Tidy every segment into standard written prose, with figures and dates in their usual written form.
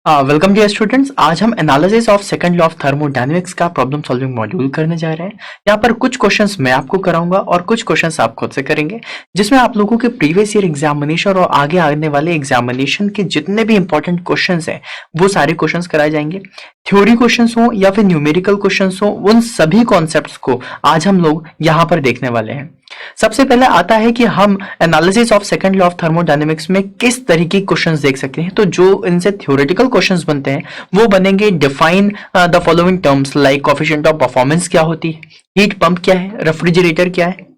Welcome dear students. आज हम analysis of second law of thermodynamics का प्रॉब्लम सॉल्विंग मॉड्यूल करने जा रहे हैं। यहाँ पर कुछ क्वेश्चंस मैं आपको कराऊंगा और कुछ क्वेश्चंस आप खुद से करेंगे, जिसमें आप लोगों के प्रीवियस ईयर एग्जामिनेशन और आगे आने वाले एग्जामिनेशन के जितने भी इंपॉर्टेंट क्वेश्चंस हैं वो सारे क्वेश्चंस कराए जाएंगे। थ्योरी क्वेश्चंस हो या फिर न्यूमेरिकल क्वेश्चंस हो, उन सभी कॉन्सेप्ट्स को आज हम लोग यहाँ पर देखने वाले हैं। सबसे पहले आता है कि हम analysis of second law of thermodynamics में किस तरीके के क्वेश्चंस देख सकते हैं। तो जो इनसे थ्योरेटिकल क्वेश्चंस बनते हैं वो बनेंगे define the following terms like coefficient of performance क्या होती है, हीट पंप क्या है, रेफ्रिजरेटर क्या है।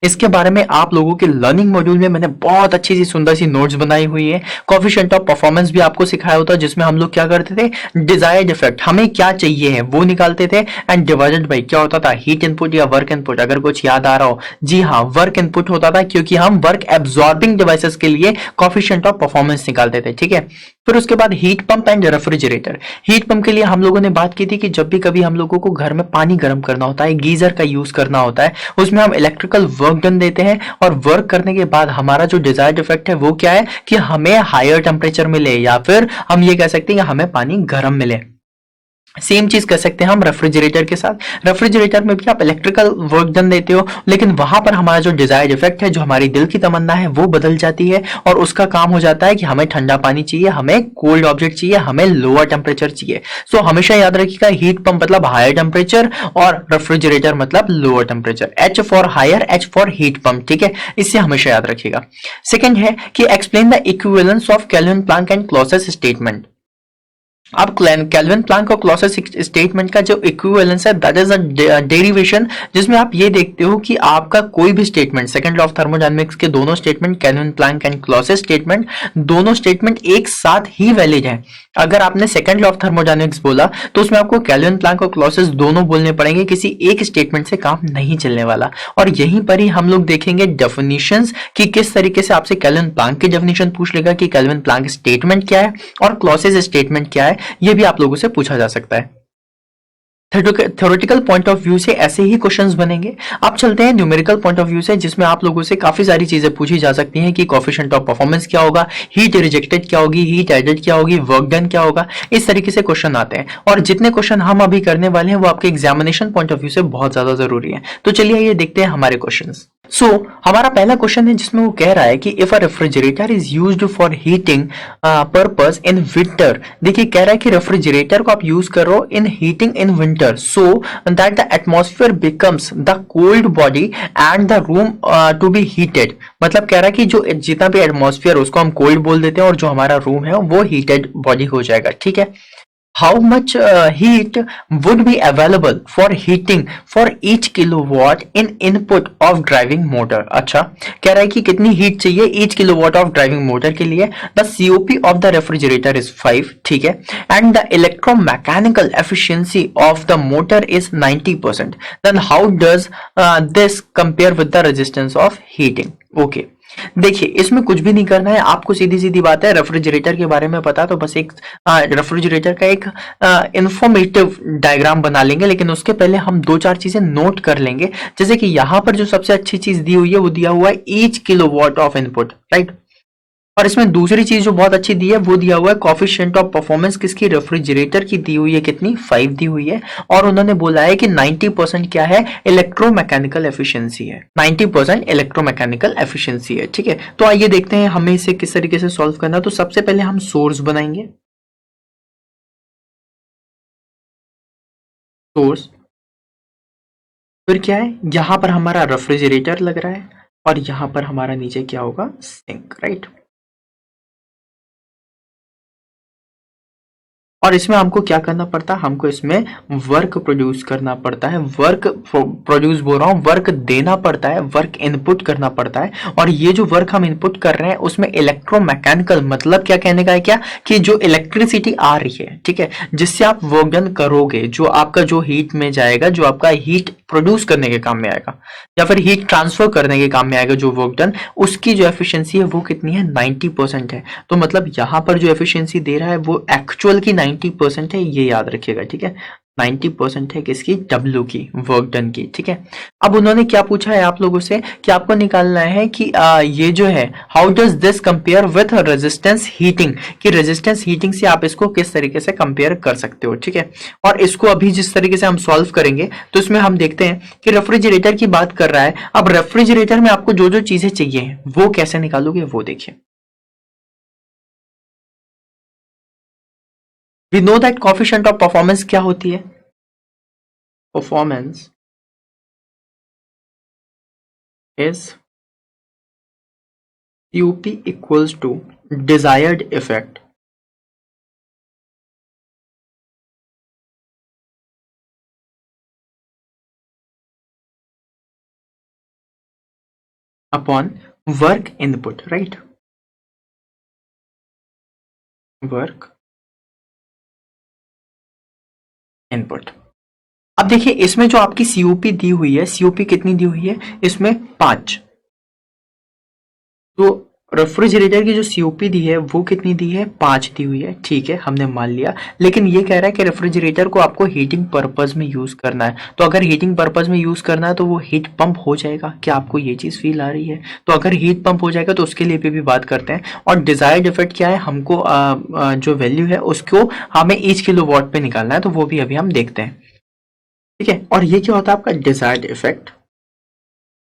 इसके बारे में आप लोगों के लर्निंग मॉड्यूल में मैंने बहुत अच्छी सी सुंदर सी नोट्स बनाई हुई है। कोएफिशिएंट ऑफ परफॉर्मेंस भी आपको सिखाया होता है, जिसमें हम लोग क्या करते थे, डिजायर्ड इफेक्ट हमें क्या चाहिए है वो निकालते थे, एंड डिवाइडेड बाय क्या होता था, हीट इनपुट या वर्क इनपुट। अगर कुछ याद आ रहा हो, जी हाँ, वर्क इनपुट होता था, क्योंकि हम वर्क एब्जॉर्बिंग डिवाइसेस के लिए कोएफिशिएंट ऑफ परफॉर्मेंस निकालते थे। ठीक है, फिर उसके बाद heat pump and refrigerator. Heat pump के लिए हम लोगों ने बात की थी कि जब भी कभी हम लोगों को घर में पानी गर्म करना होता है, गीजर का यूज करना होता है, उसमें हम इलेक्ट्रिकल वर्क डन देते हैं, और वर्क करने के बाद हमारा जो डिजायर्ड इफेक्ट है वो क्या है कि हमें हायर टेम्परेचर मिले, या फिर हम ये कह सकते हैं कि हमें पानी गर्म मिले। सेम चीज कर सकते हैं हम रेफ्रिजरेटर के साथ। रेफ्रिजरेटर में भी आप इलेक्ट्रिकल वर्क डन देते हो, लेकिन वहां पर हमारा जो डिजायर्ड इफेक्ट है, जो हमारी दिल की तमन्ना है, वो बदल जाती है, और उसका काम हो जाता है कि हमें ठंडा पानी चाहिए, हमें कोल्ड ऑब्जेक्ट चाहिए, हमें लोअर टेम्परेचर चाहिए। सो हमेशा याद रखिएगा, हीट पंप मतलब हायर टेम्परेचर और रेफ्रिजरेटर मतलब lower temperature. H for higher, H for heat pump. ठीक है, इससे हमेशा याद रखिएगा। सेकेंड है कि explain the equivalence of Kelvin Planck and Clausius statement. अब केल्विन प्लैंक और क्लॉसेस स्टेटमेंट का जो इक्विवेलेंस है, दैट इज अ डेरिवेशन, जिसमें आप ये देखते हो कि आपका कोई भी statement, second law of thermodynamics के दोनों statement, Kelvin Planck and Clausius statement, दोनों स्टेटमेंट एक साथ ही वैलिड है। अगर आपने सेकंड लॉ ऑफ थर्मोडायनेमिक्स बोला तो उसमें आपको केल्विन प्लैंक और क्लॉसेस दोनों बोलने पड़ेंगे, किसी एक स्टेटमेंट से काम नहीं चलने वाला। और यहीं पर ही हम लोग देखेंगे डेफिनेशंस कि किस तरीके से आपसे केल्विन प्लैंक की डेफिनेशन पूछ लेगा कि केल्विन प्लैंक स्टेटमेंट क्या है और क्लॉसेस स्टेटमेंट क्या है, ये भी आप लोगों से पूछा जा सकता है। थ्योरेटिकल पॉइंट ऑफ व्यू से ऐसे ही क्वेश्चंस बनेंगे। अब चलते हैं न्यूमेरिकल पॉइंट ऑफ व्यू से, जिसमें आप लोगों से काफी सारी चीजें पूछी जा सकती हैं कि कोएफिशिएंट ऑफ परफॉर्मेंस क्या होगा, हीट रिजेक्टेड क्या होगी, हीट एडेड क्या होगी, वर्क डन क्या होगा। इस तरीके से क्वेश्चन आते हैं, और जितने क्वेश्चन हम अभी करने वाले हैं वो आपके एग्जामिनेशन पॉइंट ऑफ व्यू से बहुत ज्यादा जरूरी है। तो चलिए ये देखते हैं हमारे क्वेश्चन। हमारा पहला क्वेश्चन है जिसमें वो कह रहा है कि if a refrigerator is used for heating purpose in winter. देखिए, कह रहा है कि रेफ्रिजरेटर को आप यूज करो in heating in winter, so that the atmosphere becomes the cold body and the room to be heated. मतलब कह रहा है कि जो जितना भी एटमॉस्फेयर उसको हम कोल्ड बोल देते हैं, और जो हमारा रूम है वो हीटेड बॉडी हो जाएगा। ठीक है, how much heat would be available for heating for each kilowatt in input of driving motor। अच्छा, कह रहा है कि कितनी हीट चाहिए each kilowatt of driving motor के लिए। the COP of the refrigerator is 5। ठीक है, and the electromechanical efficiency of the motor is 90%। then how does this compare with the resistance of heating। okay, देखिए, इसमें कुछ भी नहीं करना है आपको, सीधी सीधी बात है। रेफ्रिजरेटर के बारे में पता तो बस एक रेफ्रिजरेटर का एक इंफॉर्मेटिव डायग्राम बना लेंगे, लेकिन उसके पहले हम दो चार चीजें नोट कर लेंगे। जैसे कि यहां पर जो सबसे अच्छी चीज दी हुई है वो दिया हुआ है each kilowatt of input, right. और इसमें दूसरी चीज जो बहुत अच्छी दी है वो दिया हुआ है कोएफिशिएंट ऑफ परफॉर्मेंस, किसकी, रेफ्रिजरेटर की दी हुई है, कितनी, 5 दी हुई है। और उन्होंने बोला है कि 90% क्या है, इलेक्ट्रोमैकेनिकल एफिशिएंसी है। 90% इलेक्ट्रोमैकेनिकल एफिशिएंसी है। ठीक है, तो आइए देखते हैं हमें इसे किस तरीके से सॉल्व करना। तो सबसे पहले हम सोर्स बनाएंगे, सोर्स। फिर क्या है, यहां पर हमारा रेफ्रिजरेटर लग रहा है, और यहां पर हमारा नीचे क्या होगा, सिंक, राइट। और इसमें हमको क्या करना पड़ता है, हमको इसमें वर्क प्रोड्यूस करना पड़ता है। वर्क प्रोड्यूस बोल रहा हूं, वर्क देना पड़ता है, वर्क इनपुट करना पड़ता है। और ये जो वर्क हम इनपुट कर रहे हैं उसमें इलेक्ट्रोमैकेनिकल, मतलब क्या कहने का है, क्या कि जो इलेक्ट्रिसिटी आ रही है, ठीक है, जिससे आप वर्क डन करोगे, जो आपका जो हीट में जाएगा, जो आपका हीट प्रोड्यूस करने के काम में आएगा, या फिर हीट ट्रांसफर करने के काम में आएगा, जो वर्क डन, उसकी जो एफिशिएंसी है वो कितनी है, 90% है। तो मतलब यहां पर जो एफिशिएंसी दे रहा है वो एक्चुअल की 90% है, ये याद रखिएगा। ठीक है, 90% है किसकी, W की, वर्क डन की, ठीक है। अब उन्होंने क्या पूछा है आप लोगों से कि आपको निकालना है कि ये जो है how does this compare with resistance heating, कि रेजिस्टेंस हीटिंग से आप इसको किस तरीके से कंपेयर कर सकते हो, ठीक है। और इसको अभी जिस तरीके से हम सॉल्व करेंगे तो इसमें हम देखते हैं कि रेफ्रिजरेटर की बात कर रहा है। अब रेफ्रिजरेटर में आपको जो जो चीजें चाहिए वो कैसे निकालोगे वो देखिए। We know that coefficient of performance क्या होती है, performance is COP equals to desired effect upon work input, right? Work input. अब देखिए इसमें जो आपकी COP दी हुई है, COP कितनी दी हुई है इसमें 5। तो रेफ्रिजरेटर की जो COP दी है वो कितनी दी है, 5 दी हुई है, ठीक है, हमने मान लिया। लेकिन ये कह रहा है कि रेफ्रिजरेटर को आपको हीटिंग पर्पज में यूज करना है। तो अगर हीटिंग पर्पज में यूज करना है तो वो हीट पंप हो जाएगा, क्या आपको ये चीज फील आ रही है? तो अगर हीट पंप हो जाएगा तो उसके लिए भी बात करते हैं। और डिजायर्ड इफेक्ट क्या है, हमको जो वैल्यू है उसको हमें ईच किलो वॉट पे निकालना है, तो वो भी अभी हम देखते हैं, ठीक है। और ये क्या होता है आपका desired effect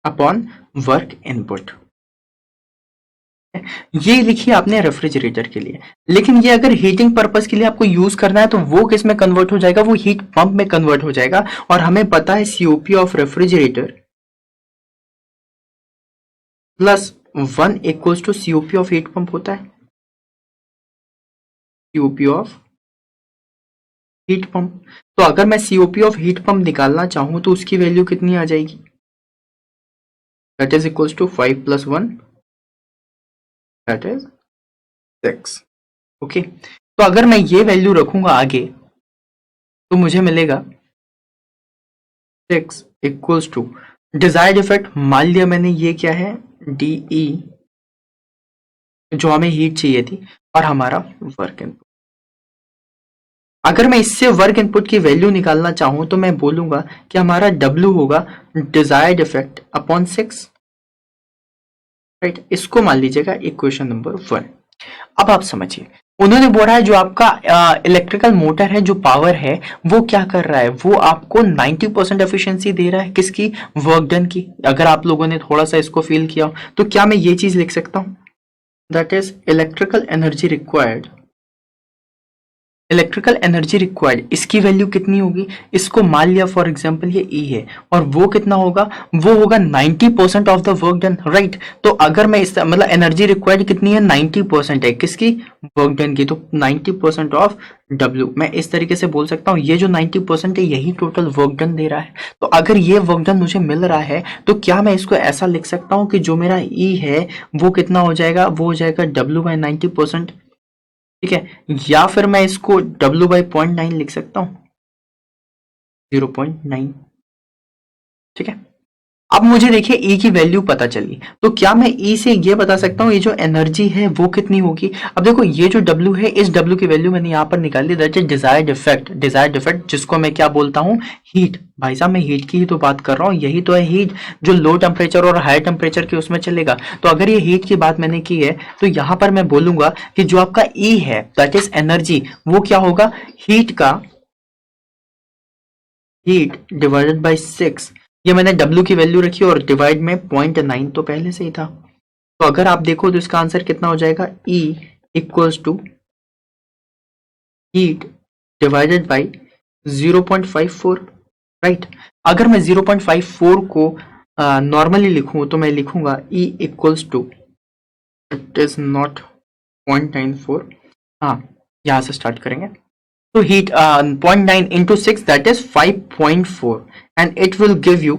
upon work input, ये लिखिए आपने रेफ्रिजरेटर के लिए। लेकिन ये अगर हीटिंग पर्पस के लिए आपको यूज करना है तो वो किस में कन्वर्ट हो जाएगा, वो हीट पंप में कन्वर्ट हो जाएगा। और हमें पता है COP of refrigerator plus 1 equals to COP of heat pump होता है, COP ऑफ हीट पंप। तो अगर मैं COP ऑफ हीट पंप निकालना चाहूं तो उसकी वैल्यू कितनी आ जाएगी, that is equals to 5 + 1, that is 6, okay. तो अगर मैं ये वैल्यू रखूंगा आगे तो मुझे मिलेगा 6 इक्वल्स टू डिजायर्ड इफेक्ट, मान लिया मैंने ये क्या है DE, जो हमें हीट चाहिए थी, और हमारा वर्क इनपुट। अगर मैं इससे वर्क इनपुट की वैल्यू निकालना चाहूं तो मैं बोलूंगा कि हमारा W होगा डिजायर्ड इफेक्ट अपॉन 6, राइट। इसको मान लीजिएगा इक्वेशन नंबर 1। अब आप समझिए, उन्होंने बोला है जो आपका इलेक्ट्रिकल मोटर है, जो पावर है वो क्या कर रहा है, वो आपको 90% एफिशिएंसी दे रहा है किसकी, वर्क डन की। अगर आप लोगों ने थोड़ा सा इसको फील किया हो तो क्या मैं ये चीज लिख सकता हूं, that is electrical energy required, electrical energy required इसकी वैल्यू कितनी होगी, इसको मान लिया फॉर एग्जांपल ये E है, और वो कितना होगा, वो होगा 90% of the work done, right. तो अगर मैं इस मतलब एनर्जी रिक्वायर्ड कितनी है, 90% है किसकी, वर्क डन की। तो 90% ऑफ W, मैं इस तरीके से बोल सकता हूँ ये जो 90% है यही टोटल वर्क डन दे रहा है। तो अगर ये वर्क डन मुझे मिल रहा है तो क्या मैं इसको ऐसा लिख सकता हूँ कि जो मेरा E है वो कितना हो जाएगा, वो हो जाएगा W/90%, ठीक है। या फिर मैं इसको W/0.9 लिख सकता हूं, 0.9, ठीक है। अब मुझे देखिए E की वैल्यू पता चली, तो क्या मैं E से ये बता सकता हूँ ये जो एनर्जी है वो कितनी होगी। अब देखो ये जो W है, इस W की वैल्यू मैंने यहाँ पर निकाल ली, that is desired effect, desired effect जिसको मैं क्या बोलता हूँ, हीट। भाई साहब मैं हीट की ही तो बात कर रहा हूँ, यही तो है हीट, जो लो टेम्परेचर और हाई टेम्परेचर के उसमें चलेगा। तो अगर ये हीट की बात मैंने की है तो यहाँ पर मैं बोलूंगा कि जो आपका E है दैट इज एनर्जी, वो क्या होगा, हीट का, हीट डिवाइडेड बाई 6। ये मैंने W की वैल्यू रखी और डिवाइड में 0.9 तो पहले से ही था। तो अगर आप देखो तो इसका आंसर कितना हो जाएगा, E equals to heat divided by 0.54, right. अगर मैं 0.54 को नॉर्मली लिखूं तो मैं लिखूंगा E equals to, it is not 0.94, हाँ यहाँ से स्टार्ट करेंगे। तो heat 0.9 into 6, that is 5.4, and it will give you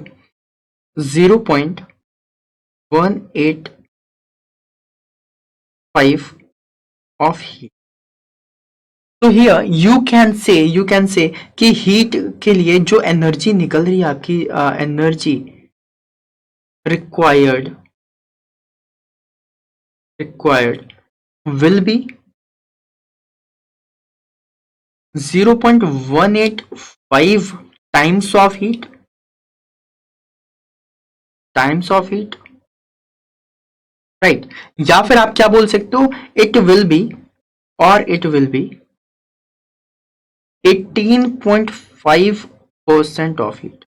0.185 of heat. तो here you can say कि heat के लिए जो एनर्जी निकल रही है आपकी, energy required will be 0.185 times of heat, right. या फिर आप क्या बोल सकते हो, इट विल बी, और it will be 18.5% of heat.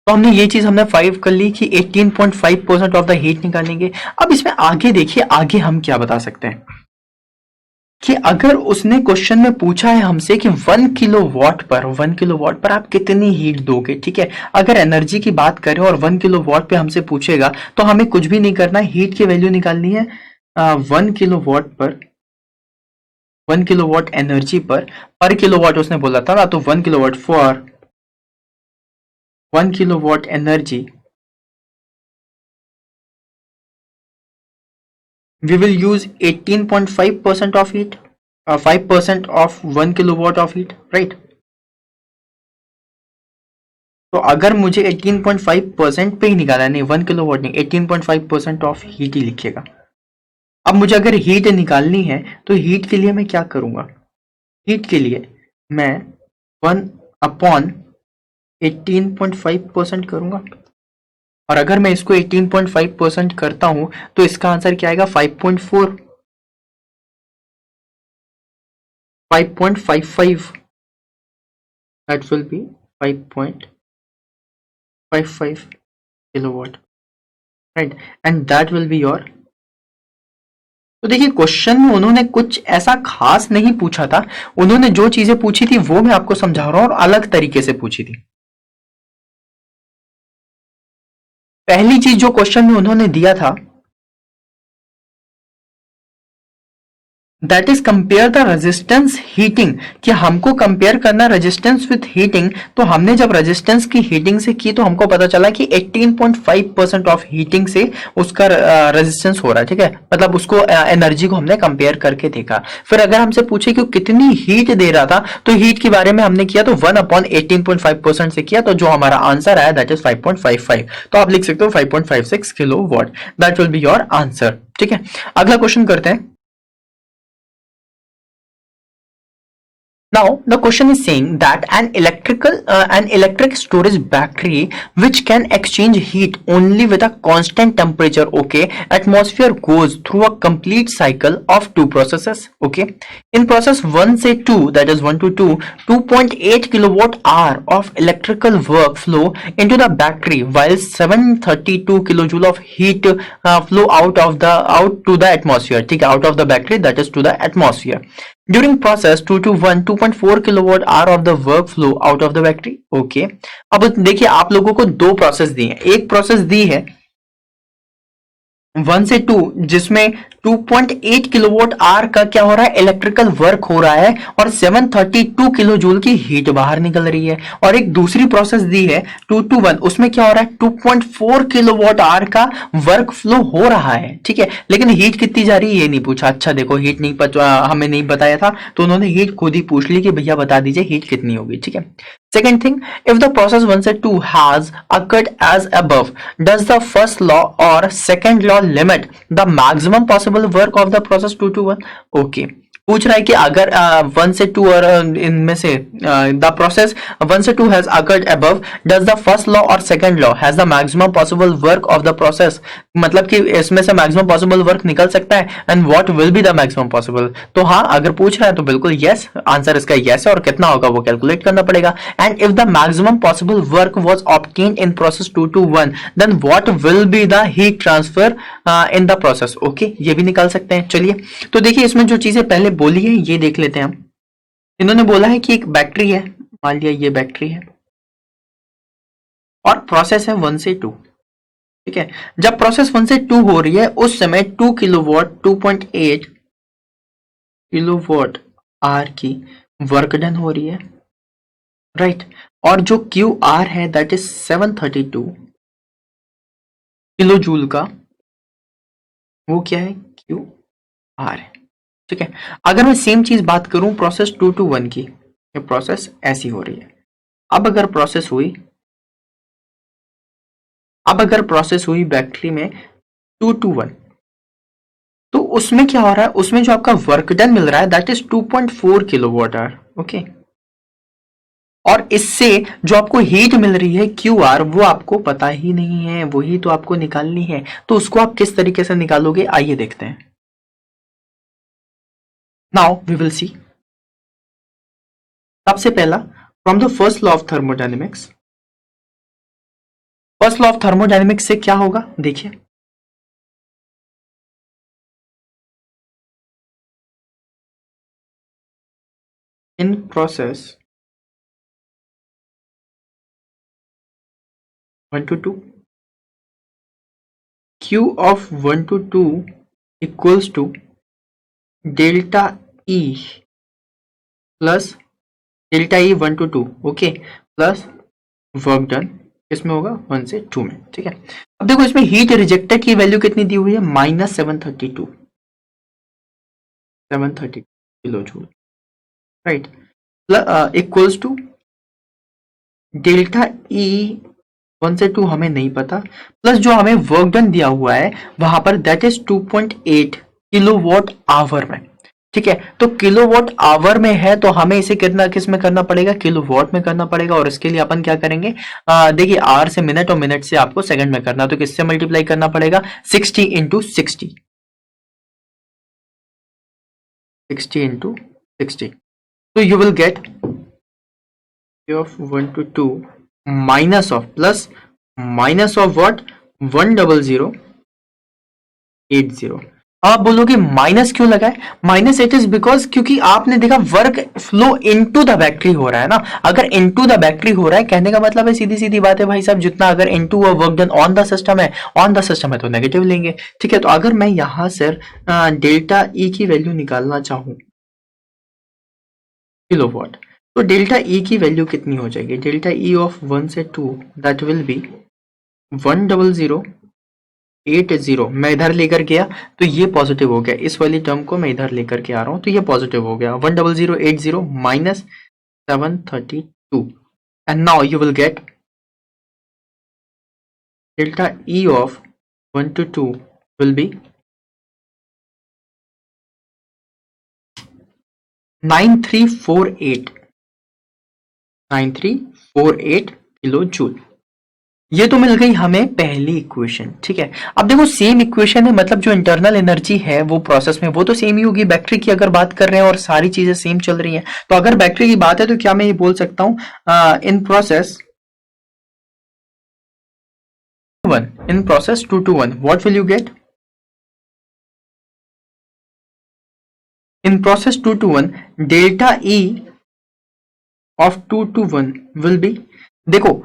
तो हमने ये चीज हमने 5 कर ली कि 18.5% ऑफ द हीट निकालेंगे। अब इसमें आगे देखिए, आगे हम क्या बता सकते हैं कि अगर उसने क्वेश्चन में पूछा है हमसे कि 1 किलोवाट पर आप कितनी हीट दोगे, ठीक है। अगर एनर्जी की बात करें और 1 किलोवाट पे हमसे पूछेगा तो हमें कुछ भी नहीं करना है, हीट की वैल्यू निकालनी है। 1 किलोवाट एनर्जी पर किलोवाट उसने बोला था ना, तो 1 kilowatt for 1 kilowatt energy we will use 18.5% of heat, 5% of 1 kilowatt of heat, right? तो अगर मुझे 18.5% पे ही निकाला, नहीं 1 किलोवाट नहीं, 18.5% ऑफ हीट ही लिखिएगा। अब मुझे अगर हीट निकालनी है तो हीट के लिए मैं क्या करूंगा, हीट के लिए मैं 1/18.5% करूंगा। और अगर मैं इसको 18.5% करता हूं तो इसका आंसर क्या आएगा, 5.4, 5.55, that will be 5.55 kilowatt, right? And that will be your। तो देखिए क्वेश्चन में उन्होंने कुछ ऐसा खास नहीं पूछा था, उन्होंने जो चीजें पूछी थी वो मैं आपको समझा रहा हूं और अलग तरीके से पूछी थी। पहली चीज जो क्वेश्चन में उन्होंने दिया था, that is compare the resistance heating, कि हमको कंपेयर करना रेजिस्टेंस विथ हीटिंग। तो हमने जब रेजिस्टेंस की हीटिंग से की तो हमको पता चला कि 18.5% ऑफ हीटिंग से उसका रेजिस्टेंस हो रहा है, ठीक है। मतलब उसको एनर्जी को हमने कंपेयर करके देखा। फिर अगर हमसे पूछे कि कितनी हीट दे रहा था तो हीट के बारे में हमने किया तो 1/18.5% से किया, तो जो हमारा आंसर आया दैट इज 5.55। तो आप लिख सकते हो 5.56 kilo watt, that will be your answer, ठीक है। अगला क्वेश्चन करते हैं। Now the question is saying that an electric storage battery which can exchange heat only with a constant temperature, okay, atmosphere, goes through a complete cycle of two processes, okay. In process 1 say 2, that is 1 to 2, 2.8 kilowatt hour of electrical work flow into the battery while 732 kilojoule of heat flow out to the atmosphere, ठीक है, out of the battery, that is to the atmosphere. During process 2 to 1, 2.4 kilowatt hour of the work flow out of the battery, okay। अब देखिए आप लोगों को दो process दी है, एक प्रोसेस दी है 1 से 2 जिसमें 2.8 किलोवाट आवर का क्या हो रहा है, इलेक्ट्रिकल वर्क हो रहा है और 732 किलो जूल की हीट बाहर निकल रही है। और एक दूसरी प्रोसेस दी है 2 to 1, उसमें क्या हो रहा है, 2.4 किलोवाट आवर का वर्क फ्लो हो रहा है, ठीक है। लेकिन हीट कितनी जा रही है ये नहीं पूछा। अच्छा देखो हीट नहीं हमें नहीं बताया था तो उन्होंने हीट खुद ही पूछ ली कि भैया बता दीजिए हीट कितनी होगी, ठीक है। Second thing, if the process 1 से 2 has occurred as above, does the first law or second law limit the maximum possible work of the process 2 to 1? Okay. पूछ रहा है कि अगर 1 से 2 और इनमें से द प्रोसेस 1 से 2 has occurred above, does the first law और second law has the maximum possible work of the process, मतलब कि इसमें से मैक्सिमम पॉसिबल वर्क निकल सकता है, and what will be the maximum possible. तो हाँ अगर पूछ रहा है तो बिल्कुल यस, आंसर इसका यस है, और कितना होगा वो कैलकुलेट करना पड़ेगा। And if the maximum possible work was obtained in process 2 to 1, then what will be the heat transfer in the process, okay, ये भी निकाल सकते हैं। चलिए तो देखिए इसमें जो चीजें पहले बोली है ये देख लेते हैं हम। इन्होंने बोला है कि एक बैटरी है, मान लिया ये बैटरी है और प्रोसेस है 1 से 2, ठीक है। जब प्रोसेस 1 से 2 हो रही है उस समय 2 किलोवाट 2.8 किलोवाट आर की वर्क डन हो रही है, राइट। और जो क्यू आर है दैट इज 732 किलो जूल का, वो क्या है, क्यू आर है, ठीक है। अगर मैं सेम चीज बात करूं प्रोसेस 2 to 1 की, ये प्रोसेस ऐसी हो रही है। अब अगर प्रोसेस हुई बैटरी में 2 to 1, तो उसमें क्या हो रहा है, उसमें जो आपका वर्क डन मिल रहा है that is 2.4 kilowatt hour. Okay, और इससे जो आपको हीट मिल रही है क्यू आर वो आपको पता ही नहीं है, वही तो आपको निकालनी है। तो उसको आप किस तरीके से निकालोगे आइए देखते हैं। Now we will see. सबसे पहला, from the first law of thermodynamics. First law of thermodynamics से क्या होगा देखिए, in process 1 to 2, Q of 1 to 2 equals to delta E plus delta E 1 to 2, okay, plus work done इसमें होगा 1 से 2 में, ठीक है। अब देखो इसमें हीट रिजेक्टेड की वैल्यू कितनी दी हुई है, -732 kilo joule, right, equals to delta E 1 से 2 हमें नहीं पता, प्लस जो हमें वर्क डन दिया हुआ है वहां पर दैट इज 2.8 किलोवाट आवर में, ठीक है। तो किलोवाट आवर में है तो हमें इसे कितना किस में करना पड़ेगा, किलोवाट में करना पड़ेगा। और इसके लिए अपन क्या करेंगे, देखिए आवर से मिनट और मिनट से आपको सेकंड में करना, तो किससे मल्टीप्लाई करना पड़ेगा, 60 इंटू 60, 60 इंटू 60। तो you will gate of 1 to 2 minus of plus minus of what 10080। आप बोलोगे माइनस क्यों लगाए, माइनस इट इज बिकॉज क्योंकि आपने देखा work flow into the battery हो रहा है ना। अगर इनटू द बैटरी हो रहा है कहने का मतलब है सीधी सीधी बात है भाई साहब, जितना अगर into work done on the system है, ऑन द सिस्टम है तो नेगेटिव लेंगे, ठीक है। तो अगर मैं यहां से डेल्टा ई की वैल्यू निकालना चाहूं किलोवाट, तो डेल्टा ई की वैल्यू कितनी हो जाएगी, डेल्टा ई ऑफ 1 से 2 दैट विल बी 10080। मैं इधर लेकर गया तो ये पॉजिटिव हो गया, इस वाली टर्म को मैं इधर लेकर के आ रहा हूं तो ये पॉजिटिव हो गया, 10080 minus 732, and now you will get delta E of 1 to 2 will B 9348 kilo joule. ये तो मिल गई हमें पहली इक्वेशन, ठीक है। अब देखो सेम इक्वेशन है, मतलब जो इंटरनल एनर्जी है वो प्रोसेस में वो तो सेम ही होगी, बैटरी की अगर बात कर रहे हैं और सारी चीजें सेम चल रही हैं, तो अगर बैटरी की बात है तो क्या मैं ये बोल सकता हूं इन process 1, in process 2 to 1 what will you get, in process 2 to 1 delta E of 2 to 1 will be, देखो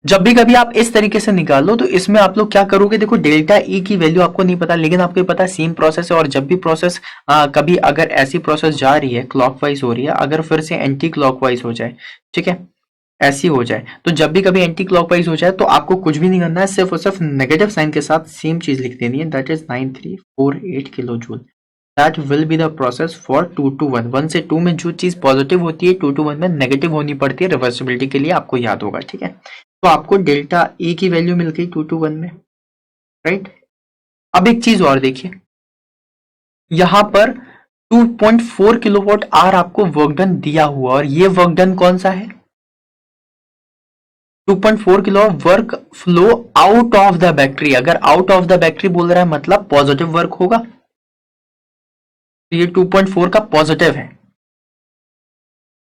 जब भी कभी आप इस तरीके से निकालो तो इसमें आप लोग क्या करोगे, देखो डेल्टा ई की वैल्यू आपको नहीं पता लेकिन आपको पता है सेम प्रोसेस है, और जब भी प्रोसेस कभी अगर ऐसी प्रोसेस जा रही है क्लॉकवाइज हो रही है, अगर फिर से एंटी क्लॉकवाइज हो जाए, ठीक है, ऐसी हो जाए, तो जब भी कभी एंटी क्लॉकवाइज हो जाए तो आपको कुछ भी नहीं करना है, सिर्फ और सिर्फ नेगेटिव साइन के साथ सेम चीज लिख देनी है, that is 9348 kilo joule. That will be the process for 2 to 1। 1 से 2 में जो चीज पॉजिटिव होती है 2 to 1 में नेगेटिव होनी पड़ती है, रिवर्सिबिलिटी के लिए आपको याद होगा, ठीक है। तो आपको डेल्टा ई की वैल्यू मिल गई 2 to 1 में, राइट। अब एक चीज और देखिए, यहां पर 2.4 किलोवाट आवर आपको वर्क डन दिया हुआ, और ये वर्क डन कौन सा है, 2.4 kilo work flow out of the battery. अगर आउट ऑफ द बैटरी बोल रहा है मतलब पॉजिटिव वर्क होगा, तो ये 2.4 का पॉजिटिव है,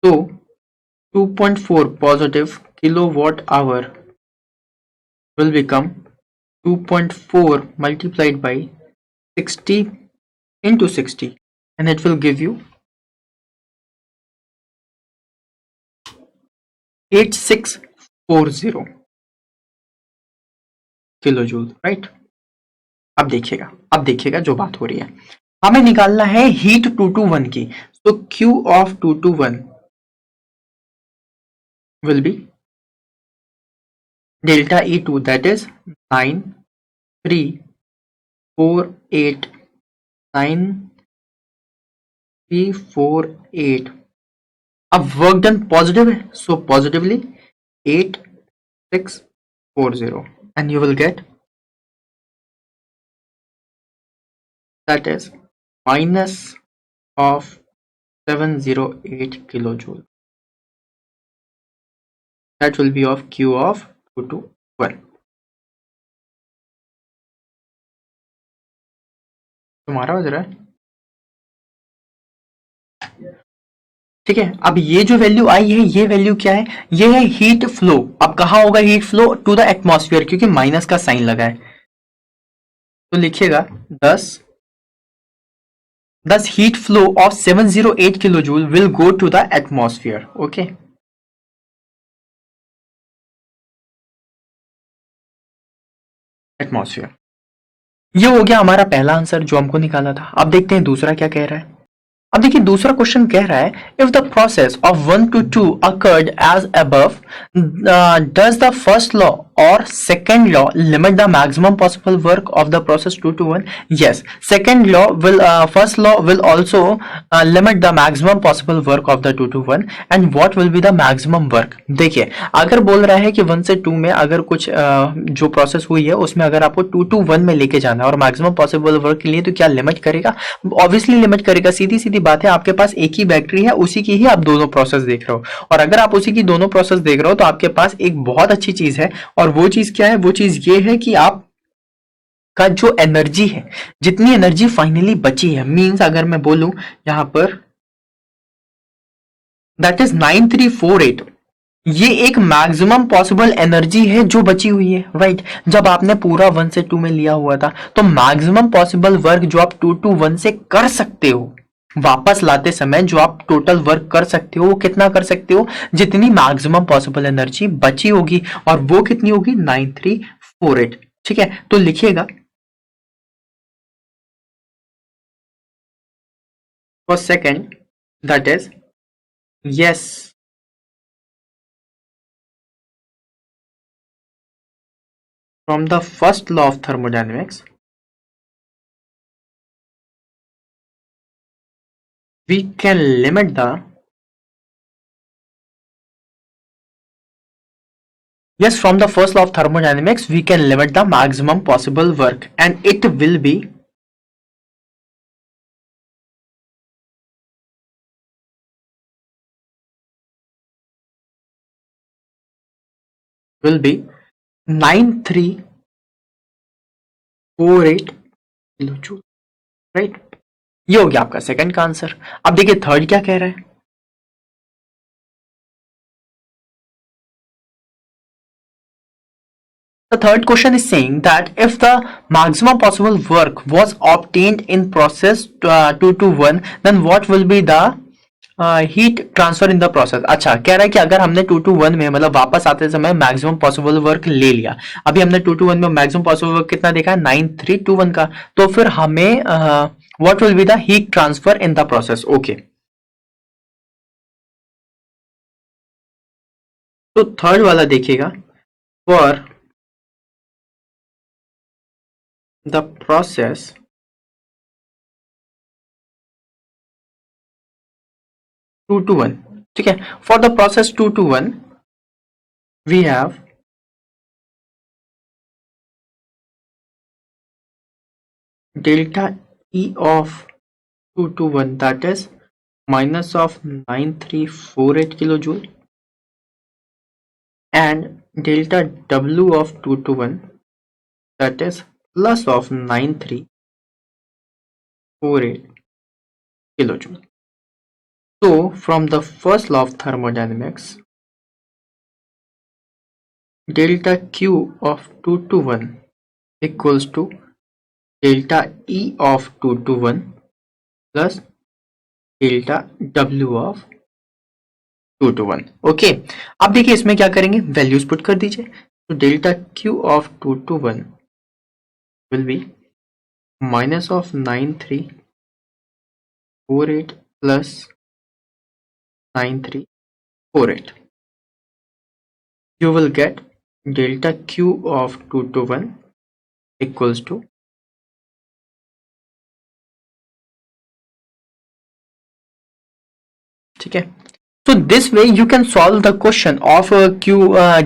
तो 2.4 positive kilowatt hour will become 2.4 multiplied by 60 into 60, and it will give you 8640 kilo joule, right. अब देखिएगा जो बात हो रही है, हमें निकालना है हीट 2 to 1 की, तो Q of 2 to 1 will be delta E2 that is 9348 9348। अब वर्क डन पॉजिटिव है so positively 8640, and you will get that is minus of 708 kilojoule. That will be of Q of 2 to 1. तुम्हारा हो रहा है, ठीक है। अब ये जो वैल्यू आई है, ये वैल्यू क्या है, ये है हीट फ्लो। अब कहाँ होगा heat flow? To the atmosphere, क्योंकि माइनस का साइन लगा है। तो लिखिएगा 10 heat flow of 708 kilojoule will go to the atmosphere. Okay. Atmosphere. ये हो गया हमारा पहला आंसर जो हमको निकाला था। अब देखते हैं दूसरा क्या कह रहा है। अब देखिए दूसरा क्वेश्चन कह रहा है, if the process of 1 to 2 occurred as above, does the first law or second law limit the maximum possible work of the process 2 to 1? Yes, second law will, first law will also limit the maximum possible work of the 2 to 1. And what will be the maximum work? देखिए अगर बोल रहा है कि 1 से 2 में अगर कुछ जो प्रोसेस हुई है उसमें अगर आपको 2 to 1 में लेके जाना है और मैक्सिमम पॉसिबल वर्क के लिए, तो क्या लिमिट करेगा? ऑब्वियसली लिमिट करेगा। सीधी सीधी बात है, आपके पास एक ही बैटरी है, उसी की ही आप दोनों प्रोसेस देख रहे हो, और अगर आप उसी की दोनों प्रोसेस देख रहे हो तो आपके पास एक बहुत अच्छी चीज है। और वो चीज क्या है? वो चीज ये है कि आप का जो एनर्जी है, जितनी एनर्जी फाइनली बची है, मींस अगर मैं बोलूं यहां पर दैट इज 9348, ये एक मैक्सिमम पॉसिबल एनर्जी है जो बची हुई है, राइट। जब आपने पूरा 1 से 2 में लिया हुआ था, तो मैक्सिमम पॉसिबल वर्क जो आप 2 to 1 से कर सकते हो, वापस लाते समय जो आप टोटल वर्क कर सकते हो, वो कितना कर सकते हो? जितनी मैक्सिमम पॉसिबल एनर्जी बची होगी, और वो कितनी होगी? 9348। ठीक है, तो लिखिएगा for second, that is yes, from the first law of thermodynamics we can limit the, yes, from the first law of thermodynamics we can limit the maximum possible work, and it will be will be 9348 kilojoule, right. ये हो गया आपका second का answer. अब देखिए third क्या कह रहा है। The third question is saying that if the maximum possible work was obtained in process 2 to 1, then what will be the heat transfer in the process. अच्छा, कह रहा है कि अगर हमने 2 to 1 में, मतलब वापस आते समय मैक्सिमम पॉसिबल वर्क ले लिया, अभी हमने 2 to 1 में मैक्सिमम पॉसिबल वर्क कितना देखा है? 9321 का, तो फिर हमें what will be the heat transfer in the process. Okay, तो थर्ड वाला देखिएगा, फॉर द प्रोसेस 2 to 1, ठीक है, for the process 2 to 1 we have delta E of 2 to 1, that is minus of 9348 kilojoule, and delta W of 2 to 1, that is plus of 9348 kilojoule. So from the first law of thermodynamics, delta Q of 2 to 1 equals to delta E of 2 to 1 plus delta W of 2 to 1। Okay, अब देखिए इसमें क्या करेंगे, values put कर दीजिए। तो delta Q of 2 to 1 will be minus of 9348 plus 9348. You will get delta Q of 2 to 1 equals to ठीक है, so this way you can solve the question of Q,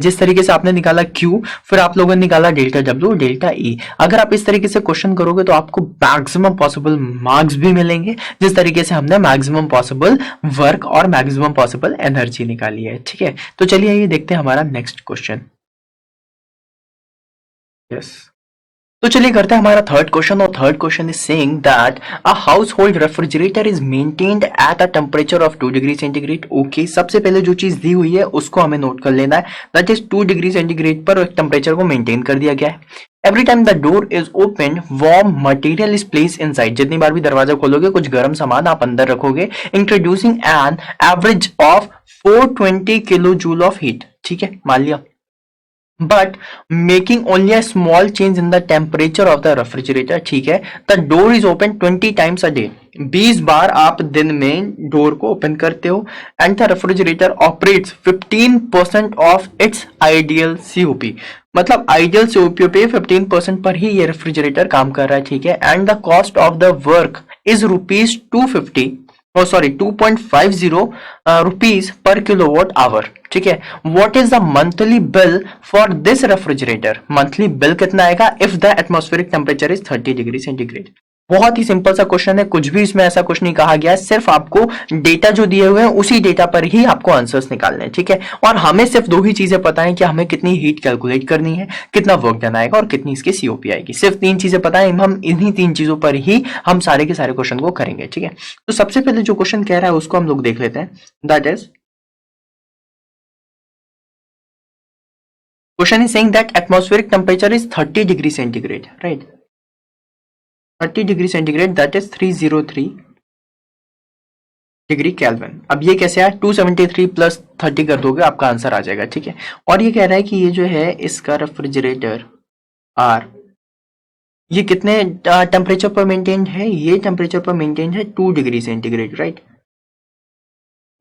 जिस तरीके से आपने निकाला क्यू, फिर आप लोगों ने निकाला डेल्टा डब्ल्यू डेल्टा ई। अगर आप इस तरीके से क्वेश्चन करोगे तो आपको मैक्सिमम पॉसिबल मार्क्स भी मिलेंगे, जिस तरीके से हमने मैक्सिमम पॉसिबल वर्क और मैक्सिमम पॉसिबल एनर्जी निकाली है। ठीक है, तो चलिए ये देखते हैं हमारा नेक्स्ट क्वेश्चन। यस, तो चलिए करते हैं हमारा थर्ड क्वेश्चन, और third question is saying that a house hold refrigerator is maintained at a temperature of 2 degree centigrade. Okay, सबसे पहले जो चीज दी हुई है उसको हमें नोट कर लेना है, दैट इज 2 डिग्री सेंटीग्रेड पर एक टेम्परेचर को मेंटेन कर दिया गया है। Every time the door is open warm material is place inside. जितनी बार भी दरवाजा खोलोगे कुछ गर्म सामान आप अंदर रखोगे, introducing an average of 420 kilo joule of heat. ठीक है, मान लिया, but making only a small change in the temperature of the refrigerator। ठीक है, the door is open 20 times a day। 20 बार आप दिन में डोर को ओपन करते हो, and the refrigerator operates 15% of its ideal COP। मतलब आइडियल सीओपी पे 15% पर ही ये रेफ्रिजरेटर काम कर रहा है। ठीक है, and the cost of the work is rupees 250, oh sorry 2.50 rupees per kilowatt hour. ठीक है, what is the monthly bill for this refrigerator? Monthly bill कितना आएगा if the atmospheric temperature is 30 degree centigrade. बहुत ही simple सा question है, कुछ भी इसमें ऐसा कुछ नहीं कहा गया है, सिर्फ आपको डेटा जो दिए हुए हैं उसी डेटा पर ही आपको आंसर्स निकालने हैं। ठीक है, और हमें सिर्फ दो ही चीजें पता है कि हमें कितनी हीट कैलकुलेट करनी है, कितना वर्क डन आएगा और कितनी इसकी सीओपी आएगी। सिर्फ तीन चीजें पता है, हम इन्हीं तीन चीजों पर ही हम सारे के सारे क्वेश्चन को करेंगे। ठीक है, तो सबसे पहले जो क्वेश्चन कह रहा है उसको हम लोग देख लेते हैं, that is question is saying that atmospheric temperature is 30 degree centigrade, right? 30 degree centigrade, that is 303 degree kelvin. अब ये कैसे आया? 273 प्लस 30 कर दोगे आपका आंसर आ जाएगा। ठीक है, और ये कह रहा है कि ये जो है इसका रेफ्रिजरेटर आर, ये कितने टेम्परेचर पर मेंटेन्ड है? ये टेम्परेचर पर मेंटेन्ड है 2 degree centigrade, right?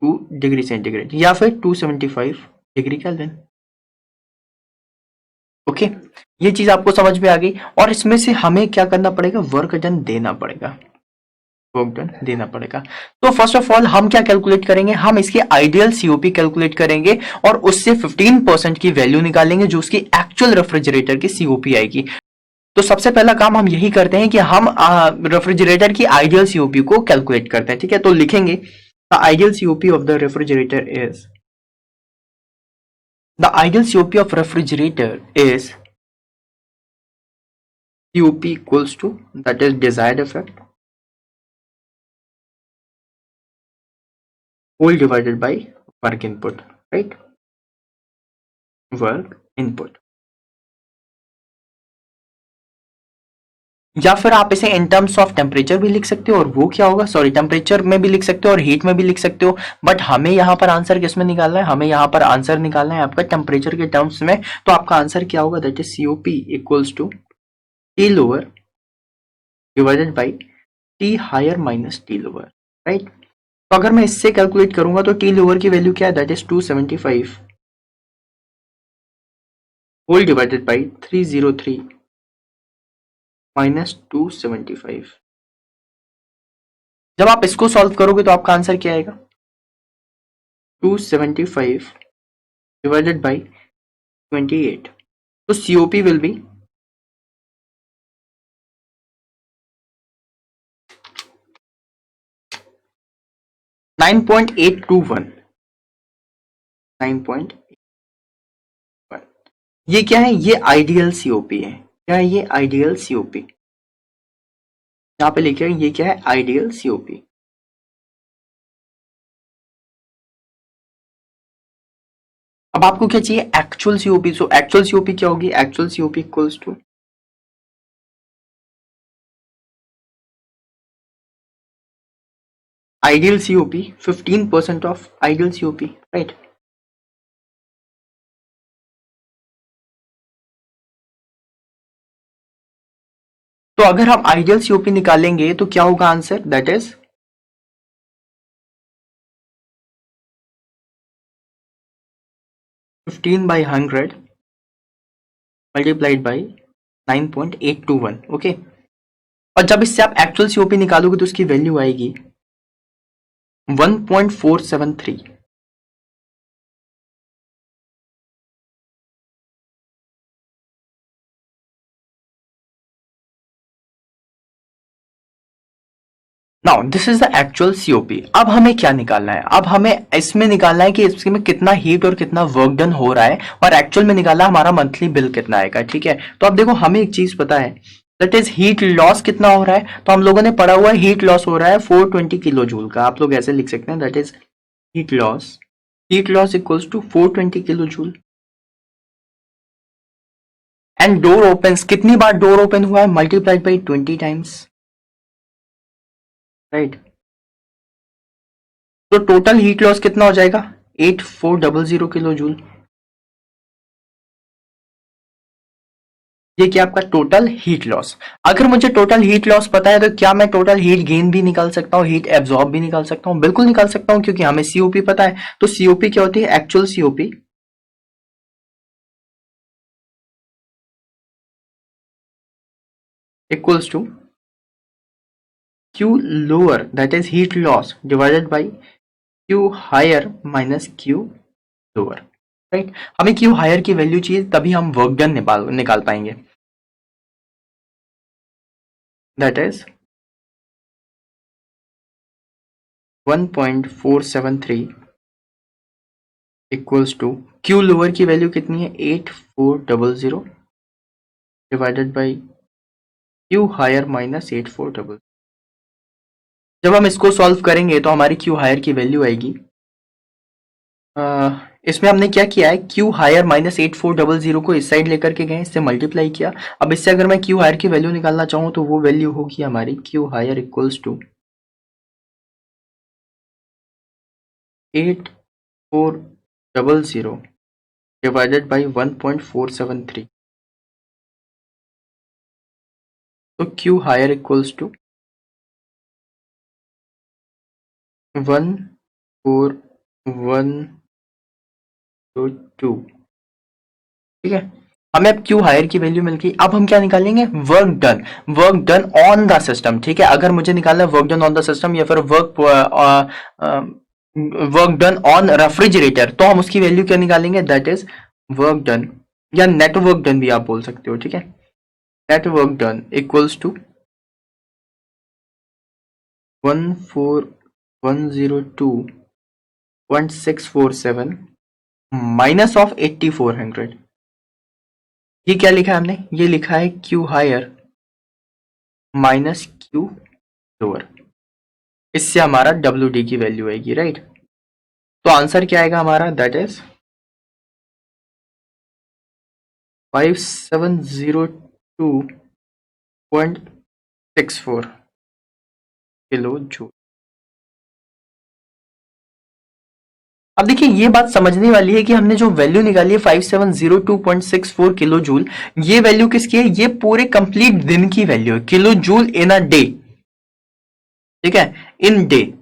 2 degree centigrade या फिर 275 डिग्री केल्विन। ओके, ये चीज आपको समझ में आ गई, और इसमें से हमें क्या करना पड़ेगा? वर्क डन देना पड़ेगा, वर्क डन देना पड़ेगा। तो फर्स्ट ऑफ ऑल हम क्या कैलकुलेट करेंगे? हम इसकी आइडियल सीओपी कैलकुलेट करेंगे और उससे 15% की वैल्यू निकालेंगे जो उसकी एक्चुअल रेफ्रिजरेटर की सीओपी आएगी। तो सबसे पहला काम हम यही करते हैं कि हम रेफ्रिजरेटर की आइडियल सीओपी को कैलकुलेट करते हैं। ठीक है, तो लिखेंगे the ideal COP of the refrigerator is, the ideal COP of refrigerator is COP equals to, that is desired effect, whole divided by work input, right? Work input, या फिर आप इसे इन टर्म्स ऑफ टेम्परेचर भी लिख सकते हो, और वो क्या होगा? सॉरी, टेम्परेचर में भी लिख सकते हो और हीट में भी लिख सकते हो, बट हमें यहाँ पर आंसर किस में निकालना है? हमें यहाँ पर आंसर निकालना है आपका टेम्परेचर के टर्म्स में। तो आपका आंसर क्या होगा? That is COP equals to T lower divided by T higher minus T lower, right? तो अगर मैं इससे कैलकुलेट करूंगा तो टी लोअर की वैल्यू क्या है? That is 275 whole divided by 303 minus 275। जब आप इसको सॉल्व करोगे तो आपका आंसर क्या आएगा? 275 डिवाइडेड बाई 28। तो सीओपी विल बी 9.821। 9.821 ये क्या है? ये आइडियल सीओपी है। क्या है ये? Ideal COP. यहां पे लिखे ये क्या है? Ideal COP. अब आपको क्या चाहिए? Actual COP. So actual COP क्या होगी? Actual COP equals to ideal COP 15% of ideal COP, right? तो अगर हम आइडियल सीओपी निकालेंगे तो क्या होगा answer? That is 15/100 multiplied by 9.821। Okay, और जब इससे आप एक्चुअल सीओपी निकालोगे तो उसकी वैल्यू आएगी 1.473। Now this is the actual COP. अब हमें क्या निकालना है? अब हमें इसमें निकालना है कि इसमें कितना हीट और कितना वर्क डन हो रहा है, और एक्चुअल में निकालना है हमारा मंथली बिल कितना आएगा। ठीक है, तो अब देखो हमें एक चीज पता है, दैट इज हीट लॉस कितना हो रहा है। तो हम लोगों ने पढ़ा हुआ है हीट लॉस हो रहा है 420 किलो जूल का। आप लोग ऐसे लिख सकते हैं, that is heat loss equals to 420 kilo joule. And door opens, कितनी बार डोर ओपन हुआ है, मल्टीप्लाइड बाई 20 टाइम्स, राइट। तो टोटल हीट लॉस कितना हो जाएगा, 8400 किलो जूल। ये क्या आपका टोटल हीट लॉस। अगर मुझे टोटल हीट लॉस पता है तो क्या मैं टोटल हीट गेन भी निकाल सकता हूँ, हीट एब्जॉर्ब भी निकाल सकता हूँ? बिल्कुल निकाल सकता हूँ, क्योंकि हमें सीओपी पता है। तो सीओपी क्या होती है, actual COP equals to Q lower, that is heat loss, divided by Q higher minus Q lower, right. हमें क्यू हायर की वैल्यू चाहिए, तभी हम वर्क डन निकाल पाएंगे। That is 1.473 equals to Q lower की वैल्यू कितनी है, 8400 divided by Q higher minus 8400। जब हम इसको सॉल्व करेंगे तो हमारी क्यू हायर की वैल्यू आएगी, इसमें हमने क्या किया है, क्यू हायर माइनस 8400 को इस साइड लेकर के गए, इससे मल्टीप्लाई किया। अब इससे अगर मैं क्यू हायर की वैल्यू निकालना चाहूँ तो वो वैल्यू होगी हमारी Q higher equals to 8400 divided by 1.473। तो क्यू हायर इक्वल्स टू 14102। ठीक है, हमें अब क्यू हायर की वैल्यू मिल गई। अब हम क्या निकालेंगे, work done, work done on the system. ठीक है, अगर मुझे निकालना है work done on the system या फिर वर्क डन ऑन रेफ्रिजरेटर, तो हम उसकी वैल्यू क्या निकालेंगे, दैट इज वर्क डन, या नेट वर्क डन भी आप बोल सकते हो। ठीक है, net work done equals to 14102.647 minus of 8400। ये क्या लिखा है हमने, ये लिखा है Q higher minus Q lower. इससे हमारा डब्ल्यू डी की वैल्यू आएगी, राइट। तो आंसर क्या आएगा हमारा, दैट इज 5702.64 किलो जूल। अब देखिए ये बात समझने वाली है कि हमने जो वैल्यू निकाली है 5702.64 किलो जूल, ये वैल्यू किसकी है, ये पूरे कंप्लीट दिन की वैल्यू है, kilo joule in a day. ठीक है, in day,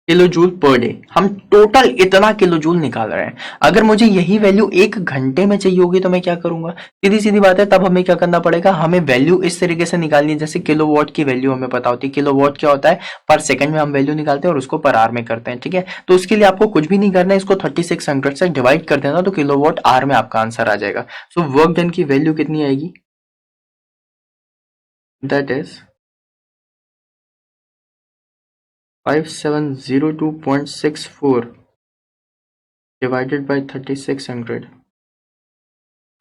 kilo joule per day, हम टोटल इतना किलो जूल निकाल रहे हैं। अगर मुझे यही वैल्यू 1 घंटे में चाहिए होगी तो मैं क्या करूंगा, सीधी सीधी बात है, तब हमें क्या करना पड़ेगा, हमें वैल्यू इस तरीके से निकालनी है जैसे किलोवाट की वैल्यू हमें पता होती है। किलोवाट क्या होता है, पर सेकंड में हम वैल्यू निकालते हैं और उसको पर आवर में करते हैं। ठीक है, तो उसके लिए आपको कुछ भी नहीं करना है, इसको 3600 से डिवाइड कर देना, तो किलोवाट आवर में आपका आंसर आ जाएगा। सो वर्क डन की वैल्यू कितनी आएगी, that is 5702.64 divided by 3600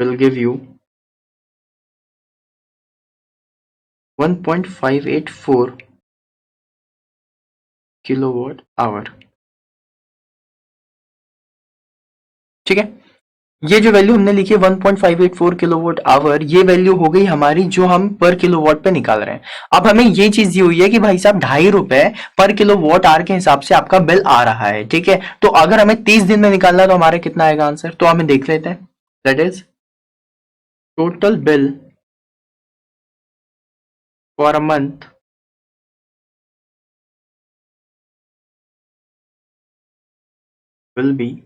will give you 1.584 kilowatt hour. ठीक है, ये जो वैल्यू हमने लिखी है 1.584 किलोवाट आवर, ये वैल्यू हो गई हमारी जो हम पर किलोवाट पे निकाल रहे हैं। अब हमें ये चीज दी हुई है कि भाई साहब 2.5 रुपए पर किलोवाट आवर के हिसाब से आपका बिल आ रहा है। ठीक है, तो अगर हमें 30 दिन में निकालना है तो हमारा कितना आएगा आंसर, तो हमें देख लेते हैं। That is total bill for a month will be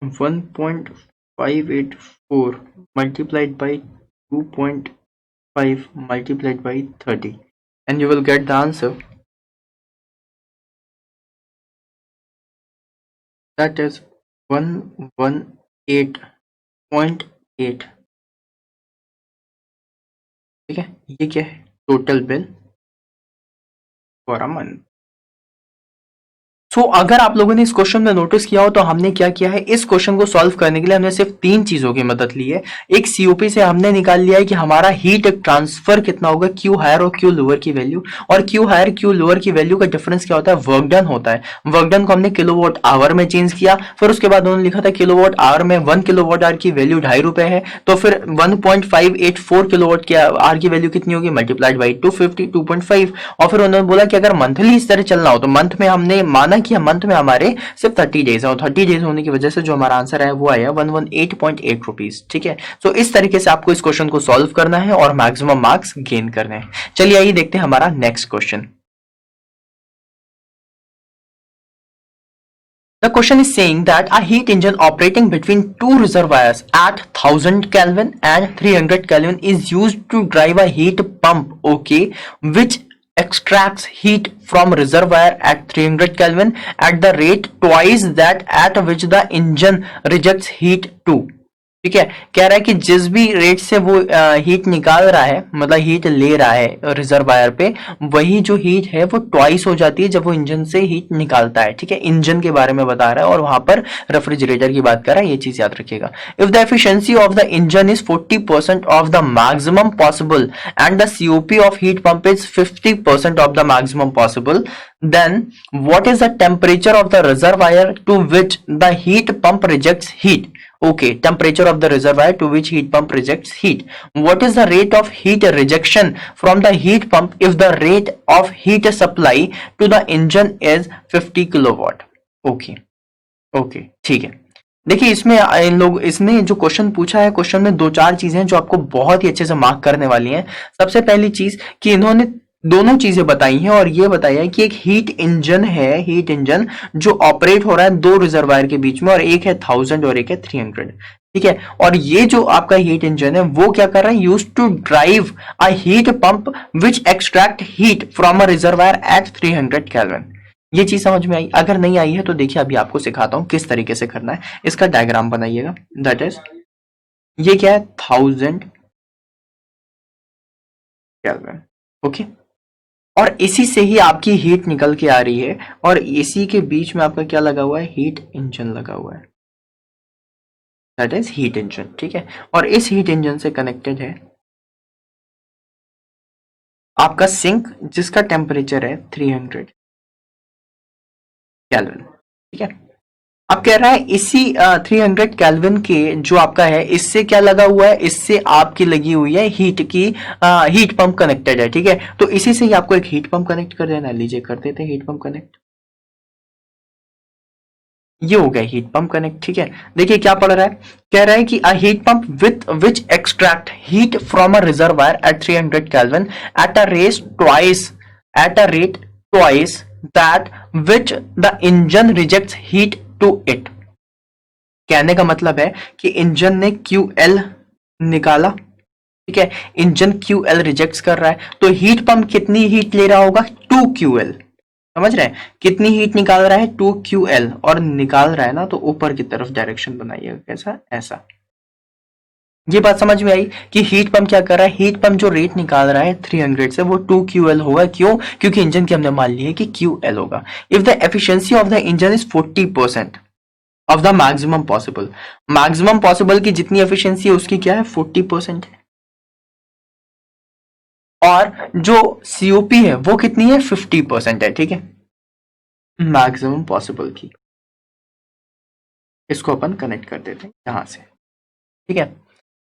1.584 multiplied by 2.5 multiplied by 30, and you will get the answer, that is 118.8। ठीक है, ये क्या है, total bill for a month. अगर आप लोगों ने इस क्वेश्चन में नोटिस किया हो तो हमने क्या किया है, इस क्वेश्चन को सॉल्व करने के लिए हमने सिर्फ 3 चीजों की मदद ली है। एक सीओपी से हमने निकाल लिया है कि हमारा हीट ट्रांसफर कितना होगा, क्यू हायर और क्यू लोअर की वैल्यू, और क्यू हायर क्यू लोअर की वैल्यू का डिफरेंस क्या होता है, वर्क डन होता है। वर्क डन को हमने किलोवाट आवर में चेंज किया, फिर उसके बाद उन्होंने लिखा था किलोवाट आवर में 1 किलोवाट आवर की वैल्यू ₹2.5 है, तो फिर 1.584 किलोवाट की आवर की वैल्यू कितनी होगी, मल्टीप्लाइड बाई 250 और फिर उन्होंने बोला कि अगर मंथली इस तरह चलना हो तो मंथ में हमने माना कि मंथ में हमारे सिर्फ 30 डेज है, और 30 डेज होने की वजह से जो हमारा आंसर है वो आया 118.8 रुपीज। ठीक है, तो इस तरीके से आपको इस क्वेश्चन को सॉल्व करना है और मैक्सिमम मार्क्स गेन करने हैं। चलिए आइए देखते हैं हमारा next question. The question is saying that a heat engine operating between two reservoirs at 1000 Kelvin and 300 Kelvin is used to drive a heat pump, okay, which extracts heat from reservoir at 300 Kelvin at the rate twice that at which the engine rejects heat to। ठीक है, कह रहा है कि जिस भी rate से वो हीट निकाल रहा है, मतलब हीट ले रहा है रिजर्वायर पे, वही जो हीट है वो ट्वाइस हो जाती है जब वो इंजन से हीट निकालता है। ठीक है, इंजन के बारे में बता रहा है और वहां पर रेफ्रिजरेटर की बात कर रहा है, ये चीज याद रखिएगा। If the efficiency of the engine is 40% of the maximum possible and the COP of heat pump is 50% of the maximum possible, then what is the temperature of the reservoir to which the heat pump rejects heat? Okay, temperature of the reservoir to which heat pump rejects heat. What is the rate of heat rejection from the heat pump if the rate of heat supply to the engine is 50 kilowatt? Okay, okay, ठीक है। देखिए इसमें इन लोग इसने जो question पूछा है, question में 2-4 चीजें जो आपको बहुत ही अच्छे से मार्क करने वाली हैं। सबसे पहली चीज कि इन्होंने दोनों चीजें बताई हैं और ये बताया है कि एक हीट इंजन है, हीट इंजन जो ऑपरेट हो रहा है दो रिजर्वायर के बीच में, और एक है 1000 और एक है 300। ठीक है, और ये जो आपका हीट इंजन है वो क्या कर रहा है, use to drive a heat pump which extract heat from a reservoir at 300 kelvin. ये चीज समझ में आई? अगर नहीं आई है तो देखिए अभी आपको सिखाता हूं किस तरीके से करना है। इसका डायग्राम बनाइएगा। दैट इज, ये क्या है, 1000 केल्विन। ओके, और इसी से ही आपकी हीट निकल के आ रही है, और इसी के बीच में आपका क्या लगा हुआ है, हीट इंजन लगा हुआ है। That is heat engine. ठीक है, और इस हीट इंजन से कनेक्टेड है आपका सिंक जिसका टेम्परेचर है 300 केल्विन। ठीक है, अब कह रहा है इसी 300 केल्विन के जो आपका है, इससे क्या लगा हुआ है, इससे आपकी लगी हुई है हीट की, हीट पंप कनेक्टेड है। ठीक है, तो इसी से ही आपको एक हीट पंप कनेक्ट कर देना। लीजिए कर देते हैं हीट पंप कनेक्ट। ये हो गया हीट पंप कनेक्ट। ठीक है, देखिए क्या पढ़ रहा है, कह रहा है कि a heat pump with which extract heat from a reservoir at 300 kelvin at a rate twice that which the engine rejects heat to it. कहने का मतलब है कि इंजन ने QL निकाला। ठीक है, इंजन QL रिजेक्ट कर रहा है, तो हीट पंप कितनी हीट ले रहा होगा, 2QL। समझ रहे हैं, कितनी हीट निकाल रहा है, 2QL, और निकाल रहा है ना तो ऊपर की तरफ डायरेक्शन बनाइएगा, कैसा, ऐसा। ये बात समझ में आई कि हीट पंप क्या कर रहा है, हीट पंप जो रेट निकाल रहा है 300 से वो 2QL होगा। क्यों? क्योंकि इंजन की हमने मान ली है कि QL होगा। If the efficiency of the engine is 40% of the maximum possible, maximum possible की जितनी एफिशिएंसी है उसकी क्या है, 40% है, और जो COP है वो कितनी है, 50% है। ठीक है, मैक्सिमम पॉसिबल की, इसको अपन कनेक्ट कर देते हैं यहां से। ठीक है,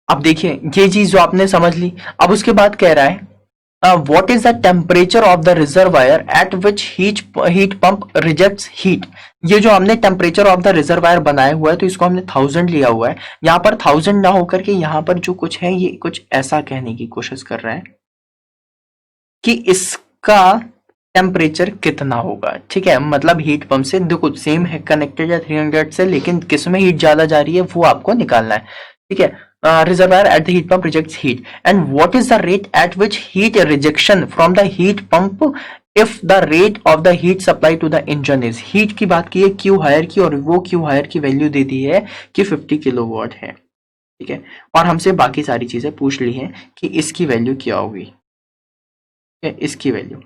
अब देखिए ये चीज जो आपने समझ ली, अब उसके बाद कह रहा है what is the temperature of the reservoir eight which heat pump rejects heat. ये जो हमने टेम्परेचर ऑफ द रिजर्वायर बनाया हुआ है, तो इसको हमने 1000 लिया हुआ है। यहाँ पर 1000 ना होकर के यहाँ पर जो कुछ है ये कुछ ऐसा कहने की कोशिश कर रहा है कि इसका टेम्परेचर कितना होगा। ठीक है, मतलब हीट पंप से देखो सेम है कनेक्टेड है 300 से, लेकिन किस में हीट ज्यादा जा रही है वो आपको निकालना है। ठीक है, reservoir at the heat pump rejects heat, and what is the rate at which heat rejection from the heat pump if the rate of the heat supply to the engine is। heat की बात की है Q higher की, और वो Q higher की value दे दी है कि 50 किलोवाट है। ठीक है, और हमसे बाकी सारी चीजें पूछ ली हैं कि इसकी वैल्यू क्या होगी, इसकी value.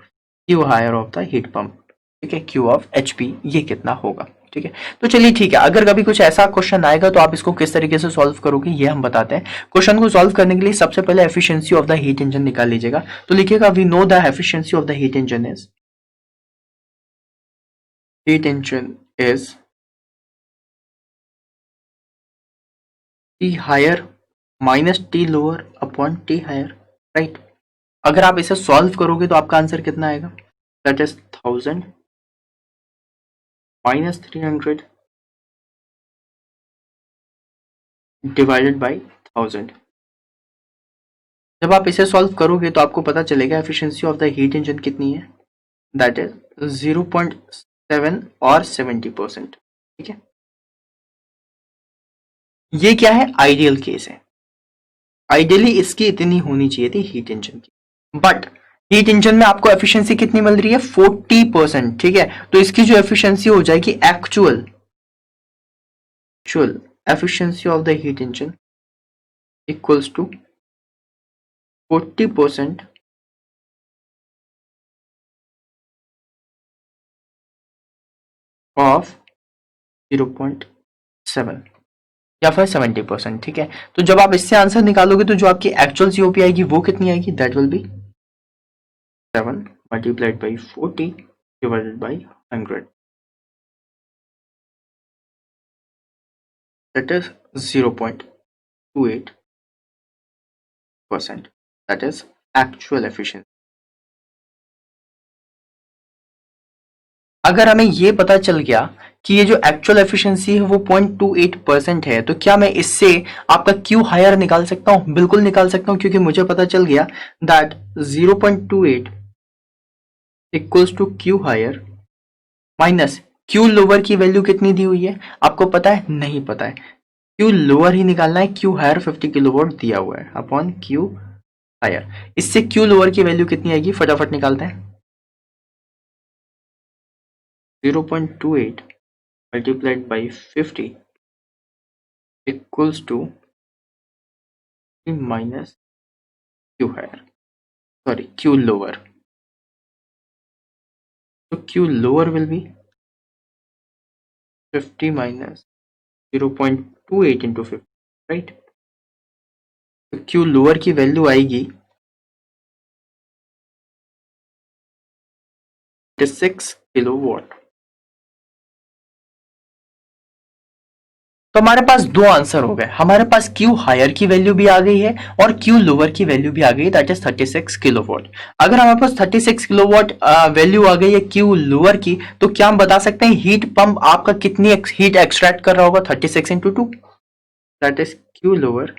Q higher of the heat pump, ठीक है, क्यू ऑफ एचपी ये कितना होगा, ठीक है। तो चलिए ठीक है, अगर कभी कुछ ऐसा क्वेश्चन आएगा तो आप इसको किस तरीके से सॉल्व करोगे ये हम बताते हैं। क्वेश्चन को सॉल्व करने के लिए सबसे पहले efficiency of the heat engine निकाल लीजिएगा। तो लिखिएगा we know the efficiency of the heat engine is, heat engine is T higher minus T lower upon T higher, right. अगर आप इसे सॉल्व करोगे तो आपका आंसर कितना आएगा, that is 1000 minus 300 divided by 1000। जब आप इसे सॉल्व करोगे तो आपको पता चलेगा efficiency of the heat engine कितनी है, दैट इज 0.7 और 70%, ठीक है। ये क्या है, आइडियल केस है। आइडियली इसकी इतनी होनी चाहिए थी हीट इंजन की, बट हीट इंजन में आपको एफिशिएंसी कितनी मिल रही है, 40%, ठीक है। तो इसकी जो एफिशिएंसी हो जाएगी actual efficiency of the heat engine equals to 40% of 0.7 या फिर 70%, ठीक है। तो जब आप इससे आंसर निकालोगे तो जो आपकी एक्चुअल सीओपी आएगी वो कितनी आएगी, that will be 7 multiplied by 40 divided by 100, that is 0.28%, that is actual efficiency. अगर हमें ये पता चल गया कि ये जो एक्चुअल एफिशिएंसी है वो 0.28% है, तो क्या मैं इससे आपका क्यू हायर निकाल सकता हूं, बिल्कुल निकाल सकता हूं, क्योंकि मुझे पता चल गया that 0.28 equals to Q higher minus Q lower की वैल्यू कितनी दी हुई है, आपको पता है, नहीं पता है। क्यू लोअर ही निकालना है, क्यू हायर 50 किलोवाट दिया हुआ है अपॉन क्यू हायर। इससे क्यू लोअर की वैल्यू कितनी आएगी, फटाफट निकालते हैं। 0.28 multiplied by 50 equals to minus q higher, sorry, q lower. So q lower will be 50 minus 0.28 into 50, right? तो q lower की वैल्यू आएगी 6 किलोवाट। तो हमारे पास दो आंसर हो गए, हमारे पास क्यू हायर की वैल्यू भी आ गई है और क्यू लोअर की वैल्यू भी आ गई, दैट इज 36 किलोवाट। अगर हमारे पास 36 किलोवाट वैल्यू आ गई है क्यू लोअर की, तो क्या हम बता सकते हैं हीट पंप आपका कितनी हीट एक्सट्रैक्ट कर रहा होगा, 36 into 2, that is Q lower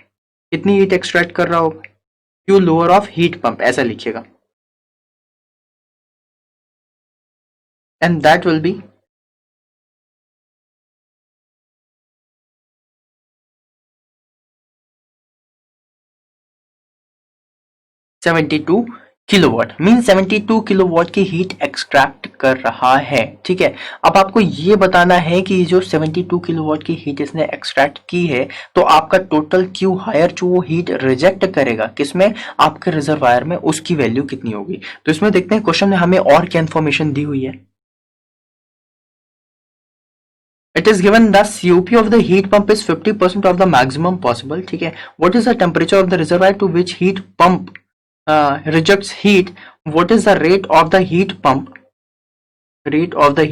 कितनी हीट एक्सट्रैक्ट कर रहा होगा, Q lower of heat pump, ऐसा लिखिएगा, and that will be 72 kilowatt, mean 72 kilowatt की हीट एक्सट्रैक्ट कर रहा है, ठीक है। अब आपको ये बताना है कि जो 72 किलोवाट की हीट इसने एक्सट्रैक्ट की है, तो आपका टोटल क्यू हायर जो वो हीट रिजेक्ट करेगा किसमें, आपके रिजर्वायर में, उसकी वैल्यू कितनी होगी। तो इसमें देखते हैं क्वेश्चन में हमें और क्या इन्फॉर्मेशन दी हुई है। It is given that COP of the heat pump is 50% of the maximum possible, ठीक है। What is the temperature of the reservoir to which heat pump rejects heat? What is the rate of the heat pump? Rate of the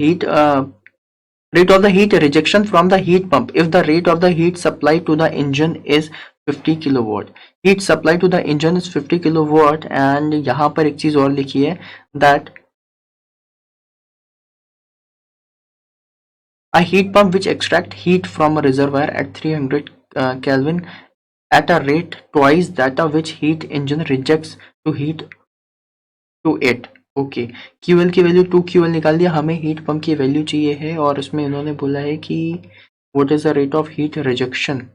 heat rejection from the heat pump if the rate of the heat supply to the engine is 50 kilowatt. Heat supply to the engine is 50 kilowatt, and यहाँ पर एक चीज और लिखी है that a heat pump which extract heat from a reservoir at 300 Kelvin at a rate twice that of which heat engine rejects to heat to it. Okay, QL की value 2 QL निकाल दिया, हमें हीट पंप की value चाहिए है, और उसमें इन्होंने बोला है कि what is the rate of heat rejection.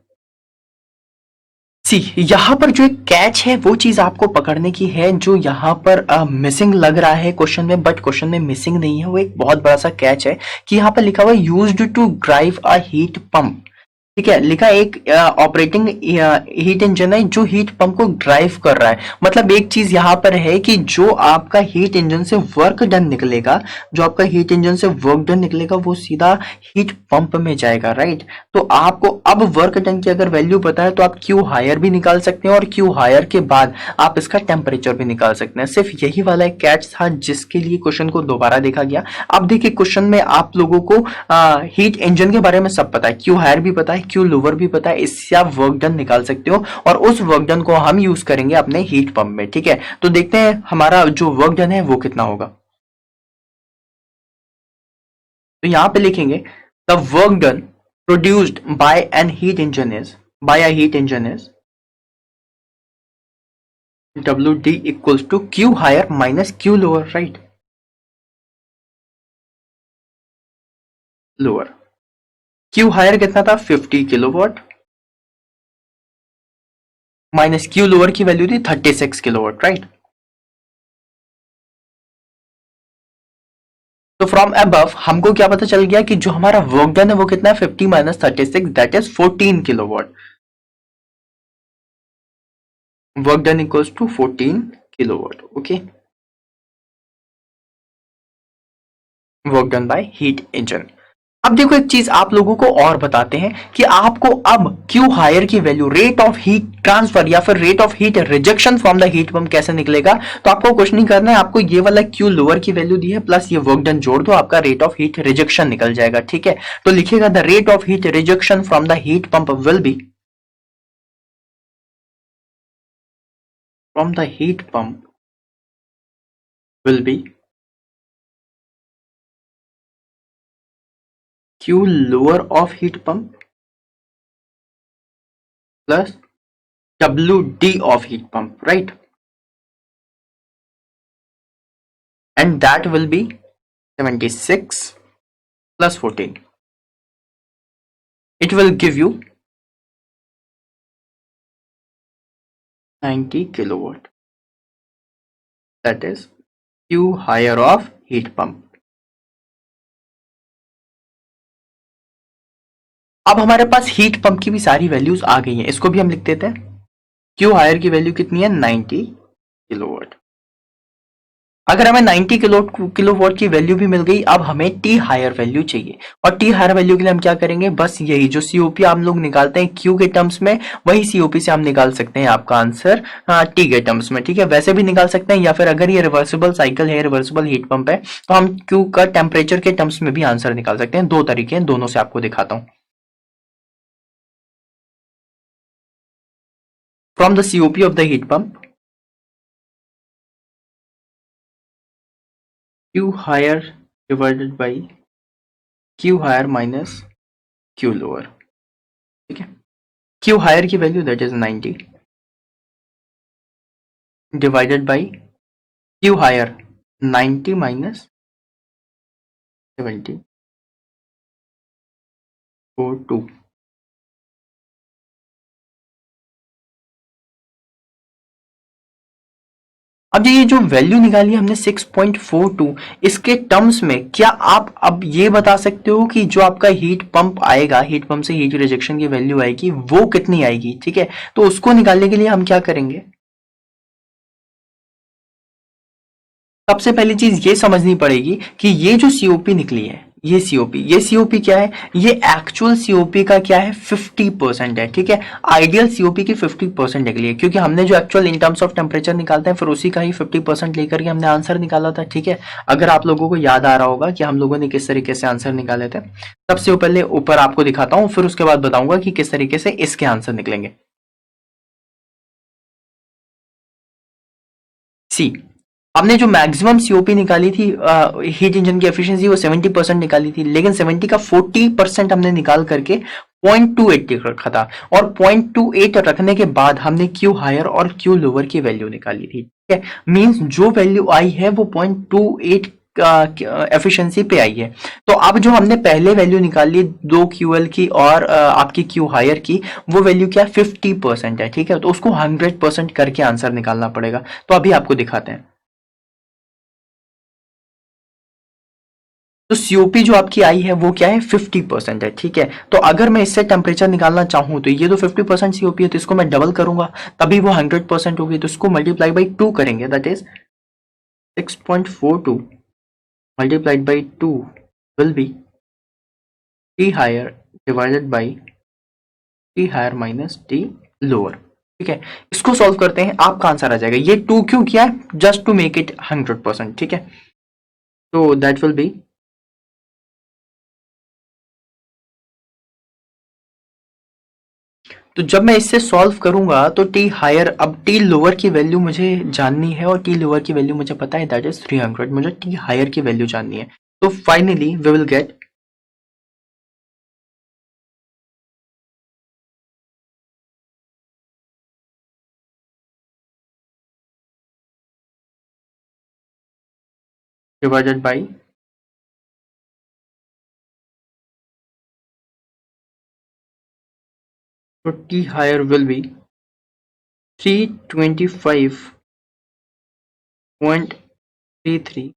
See यहाँ पर जो एक कैच है वो चीज आपको पकड़ने की है, जो यहाँ पर मिसिंग लग रहा है क्वेश्चन में, बट क्वेश्चन में मिसिंग नहीं है, वो एक बहुत बड़ा सा कैच है कि यहाँ पर लिखा हुआ है used to drive a heat pump. ठीक है, लिखा एक ऑपरेटिंग हीट इंजन है जो हीट पंप को ड्राइव कर रहा है। मतलब एक चीज यहां पर है कि जो आपका हीट इंजन से वर्क डन निकलेगा, जो आपका हीट इंजन से वर्क डन निकलेगा वो सीधा हीट पंप में जाएगा, राइट। तो आपको अब वर्क डन की अगर वैल्यू पता है तो आप क्यू हायर भी निकाल सकते हैं और क्यू हायर के बाद आप इसका टेम्परेचर भी निकाल सकते हैं। सिर्फ यही वाला एक कैच था जिसके लिए क्वेश्चन को दोबारा देखा गया। अब देखिए क्वेश्चन में आप लोगों को हीट इंजन के बारे में सब पता है, क्यू हायर भी पता है, क्यू लोअर भी पता है, इससे आप वर्क डन निकाल सकते हो और उस वर्क डन को हम यूज करेंगे अपने हीट पंप में। ठीक है, तो देखते हैं हमारा जो वर्क डन है वो कितना होगा। तो यहां पे लिखेंगे the work done produced by an heat engine is, by a heat engine is WD equals to Q higher minus Q lower, right. Lower Q higher कितना था 50 किलोवाट माइनस क्यू लोअर की वैल्यू थी 36 kilowatt, right. तो from above हमको क्या पता चल गया कि जो हमारा वर्क डन है वो कितना है 50 minus 36 that is 14 kilowatt. Work done equals to 14 kilowatt, okay. Work done by heat engine. अब देखो एक चीज आप लोगों को और बताते हैं कि आपको अब क्यू हायर की value, rate of heat transfer या फिर rate of heat rejection from the heat pump कैसे निकलेगा। तो आपको कुछ नहीं करना है, आपको ये वाला क्यू लोअर की वैल्यू दी है प्लस ये वर्क डन जोड़ दो, आपका रेट ऑफ हीट रिजेक्शन निकल जाएगा। ठीक है, तो लिखिएगा the rate of heat rejection from the heat pump will be, from the heat pump will be Q lower of heat pump plus WD of heat pump, right? And that will be 76 plus 14. It will give you 90 kilowatt. That is Q higher of heat pump. अब हमारे पास heat pump की भी सारी values आ गई हैं, इसको भी हम लिख देते हैं। क्यू हायर की वैल्यू कितनी है 90 किलोवाट। अगर हमें 90 किलोवाट की वैल्यू भी मिल गई, अब हमें टी हायर वैल्यू चाहिए और टी हायर वैल्यू के लिए हम क्या करेंगे, बस यही जो सीओपी हम लोग निकालते हैं क्यू के टर्म्स में, वही सीओपी से हम निकाल सकते हैं आपका आंसर टी के टर्म्स में। ठीक है, वैसे भी निकाल सकते हैं या फिर अगर ये रिवर्सिबल साइकिल है, रिवर्सिबल हीट पंप है, तो हम क्यू का टेम्परेचर के टर्म्स में भी आंसर निकाल सकते हैं। दो तरीके हैं, दोनों से आपको दिखाता हूं। From the COP of the heat pump, Q higher divided by Q higher minus Q lower। ठीक है, Q higher की value that is 90 divided by Q higher 90 minus 70 four 2। अब ये जो वैल्यू निकाली है हमने 6.42, इसके टर्म्स में क्या आप अब ये बता सकते हो कि जो आपका हीट पंप आएगा, हीट पंप से हीट रिजेक्शन की वैल्यू आएगी वो कितनी आएगी। ठीक है, तो उसको निकालने के लिए हम क्या करेंगे, सबसे पहली चीज ये समझनी पड़ेगी कि ये जो सीओपी निकली है, ये सीओपी क्या है, ये एक्चुअल सीओपी का क्या है 50% है। ठीक है, आइडियल सीओपी की 50% निकली है क्योंकि हमने जो actual in terms of temperature निकालते हैं फिर उसी का ही 50% लेकर के हमने आंसर निकाला था। ठीक है, अगर आप लोगों को याद आ रहा होगा कि हम लोगों ने किस तरीके से आंसर निकाले थे, सबसे पहले ऊपर आपको दिखाता हूं, फिर उसके बाद बताऊंगा कि किस तरीके से इसके आंसर निकलेंगे। सी, हमने जो मैक्सिमम सीओपी निकाली थी हीट इंजन की एफिशिएंसी वो 70% निकाली थी, लेकिन 70 का 40% हमने निकाल करके 0.28 रखा था और 0.28 रखने के बाद हमने क्यू हायर और क्यू लोअर की वैल्यू निकाली थी। ठीक है, मींस जो वैल्यू आई है वो 0.28 एफिशिएंसी पे आई है। तो अब जो हमने पहले वैल्यू निकाली 2 क्यूएल की और आपकी क्यू हायर की, वो वैल्यू क्या 50% है। ठीक है, तो उसको 100% करके आंसर निकालना पड़ेगा। तो अभी आपको दिखाते हैं। तो सीओपी जो आपकी आई है वो क्या है, 50% है, ठीक है। तो अगर मैं इससे टेम्परेचर निकालना चाहूं तो ये तो 50% सीओपी है, तो इसको मैं डबल करूंगा तभी वो 100% होगी। तो इसको मल्टीप्लाई बाई 2 करेंगे, that is 6.42 multiplied by 2 will be T higher divided by T higher minus T lower, ठीक है। इसको सॉल्व करते हैं, आपका आंसर आ जाएगा। ये 2 क्यों किया है, जस्ट टू मेक इट 100%, ठीक है। तो दैट विल बी, तो जब मैं इससे सॉल्व करूंगा तो टी हायर, अब टी लोअर की वैल्यू मुझे जाननी है और टी लोअर की वैल्यू मुझे पता है, दैट इज 300। मुझे टी हायर की वैल्यू जाननी है। तो finally we will get divided by, तो T higher will be 325.33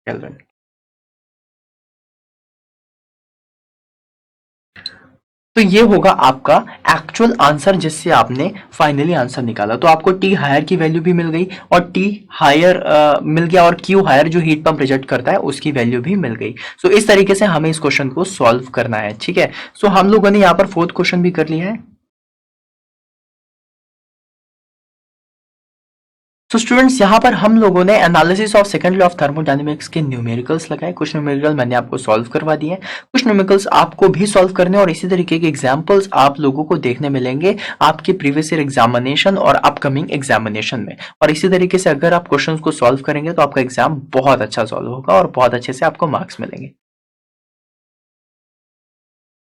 kelvin. तो ये होगा आपका एक्चुअल आंसर जिससे आपने फाइनली आंसर निकाला। तो आपको टी हायर की वैल्यू भी मिल गई और टी हायर मिल गया, और क्यू हायर जो हीट पंप रिजेक्ट करता है उसकी वैल्यू भी मिल गई। सो इस तरीके से हमें इस क्वेश्चन को सॉल्व करना है, ठीक है। सो हम लोगों ने यहाँ पर फोर्थ क्वेश्चन भी कर लिया है। तो स्टूडेंट्स यहाँ पर हम लोगों ने analysis of second law of thermodynamics के न्यूमेरिकल्स लगाए। कुछ न्यूमेरिकल मैंने आपको सॉल्व करवा दिए, कुछ न्यूमेरिकल्स आपको भी सॉल्व करने, और इसी तरीके के एग्जांपल्स आप लोगों को देखने मिलेंगे आपके प्रीवियस ईयर एग्जामिनेशन और अपकमिंग एग्जामिनेशन में। और इसी तरीके से अगर आप क्वेश्चंस को सॉल्व करेंगे तो आपका एग्जाम बहुत अच्छा सॉल्व होगा और बहुत अच्छे से आपको मार्क्स मिलेंगे।